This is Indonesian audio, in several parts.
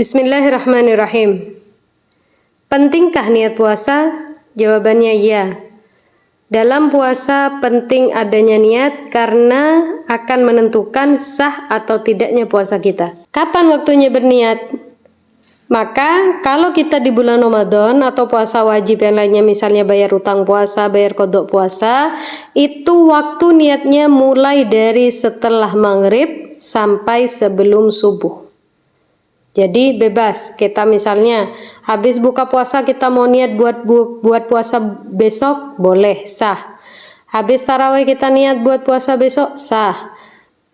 Bismillahirrahmanirrahim. Pentingkah niat puasa? Jawabannya ya. Dalam puasa penting adanya niat karena akan menentukan sah atau tidaknya puasa kita. Kapan waktunya berniat? Maka kalau kita di bulan Ramadan atau puasa wajib yang lainnya, misalnya bayar utang puasa, bayar qadha puasa, itu waktu niatnya mulai dari setelah maghrib sampai sebelum subuh. Jadi bebas, kita misalnya habis buka puasa kita mau niat buat puasa besok, boleh, sah. Habis tarawih kita niat buat puasa besok, sah.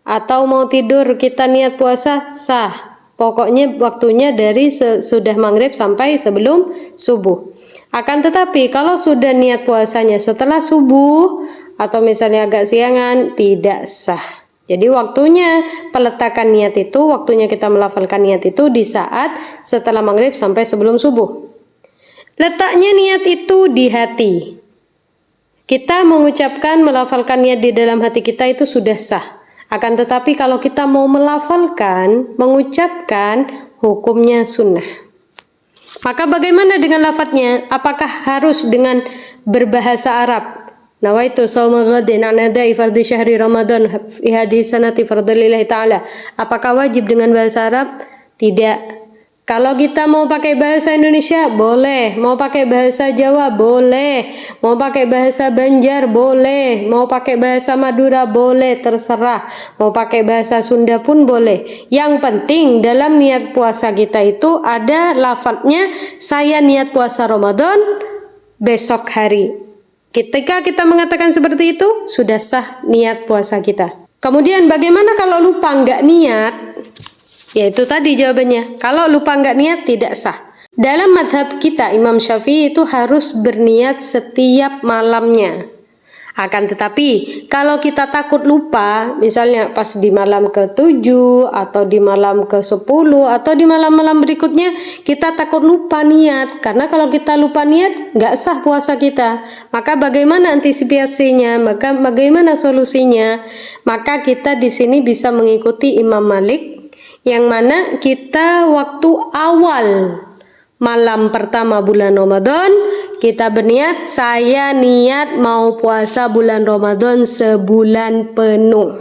Atau mau tidur kita niat puasa, sah. Pokoknya waktunya dari sudah maghrib sampai sebelum subuh. Akan tetapi kalau sudah niat puasanya setelah subuh atau misalnya agak siangan, tidak sah. Jadi waktunya peletakan niat itu, waktunya kita melafalkan niat itu di saat setelah maghrib sampai sebelum subuh. Letaknya niat itu di hati. Kita mengucapkan, melafalkan niat di dalam hati kita itu sudah sah. Akan tetapi kalau kita mau melafalkan, mengucapkan, hukumnya sunnah. Maka bagaimana dengan lafadznya? Apakah harus dengan berbahasa Arab? Nawaitu shauma ghadin an adai fardhi syahri Ramadan fi hadhihi sanati fardhillahi ta'ala. Apakah wajib dengan bahasa Arab? Tidak. Kalau kita mau pakai bahasa Indonesia, boleh. Mau pakai bahasa Jawa, boleh. Mau pakai bahasa Banjar, boleh. Mau pakai bahasa Madura, boleh. Terserah. Mau pakai bahasa Sunda pun boleh. Yang penting dalam niat puasa kita itu ada lafadznya, saya niat puasa Ramadan besok hari. Ketika kita mengatakan seperti itu, sudah sah niat puasa kita. Kemudian bagaimana kalau lupa nggak niat? Yaitu tadi jawabannya, kalau lupa nggak niat tidak sah. Dalam madhab kita, Imam Syafi'i itu harus berniat setiap malamnya. Akan tetapi, kalau kita takut lupa, misalnya pas di malam ke-7, atau di malam ke-10, atau di malam-malam berikutnya, kita takut lupa niat. Karena kalau kita lupa niat, nggak sah puasa kita. Maka bagaimana antisipasinya? Maka bagaimana solusinya? Maka kita di sini bisa mengikuti Imam Malik, yang mana kita waktu awal malam pertama bulan Ramadan, kita berniat, saya niat mau puasa bulan Ramadan sebulan penuh.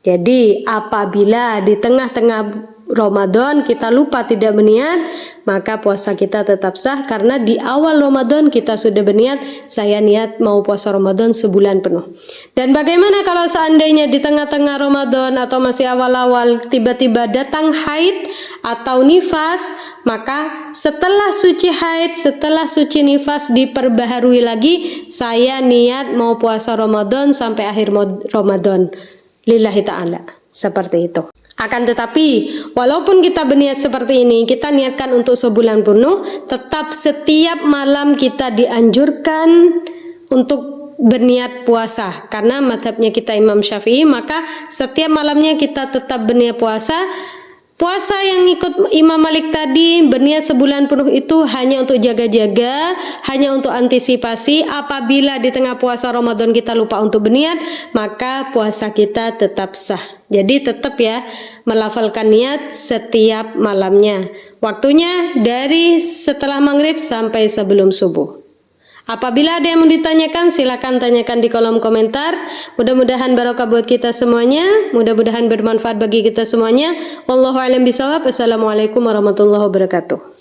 Jadi apabila di tengah-tengah Ramadan kita lupa tidak berniat, maka puasa kita tetap sah karena di awal Ramadan kita sudah berniat, saya niat mau puasa Ramadan sebulan penuh. Dan bagaimana kalau seandainya di tengah-tengah Ramadan atau masih awal-awal tiba-tiba datang haid atau nifas, maka setelah suci haid, setelah suci nifas diperbaharui lagi, saya niat mau puasa Ramadan sampai akhir Ramadan. Lillahi ta'ala. Seperti itu. Akan tetapi, walaupun kita berniat seperti ini, kita niatkan untuk sebulan penuh, tetap setiap malam kita dianjurkan untuk berniat puasa. Karena madhabnya kita Imam Syafi'i, maka setiap malamnya kita tetap berniat puasa. Puasa yang ikut Imam Malik tadi berniat sebulan penuh itu hanya untuk jaga-jaga, hanya untuk antisipasi. Apabila di tengah puasa Ramadan kita lupa untuk berniat, maka puasa kita tetap sah. Jadi tetap ya melafalkan niat setiap malamnya. Waktunya dari setelah maghrib sampai sebelum subuh. Apabila ada yang mau ditanyakan, silakan tanyakan di kolom komentar. Mudah-mudahan barokah buat kita semuanya. Mudah-mudahan bermanfaat bagi kita semuanya. Wallahu a'lam bishawab. Assalamualaikum warahmatullahi wabarakatuh.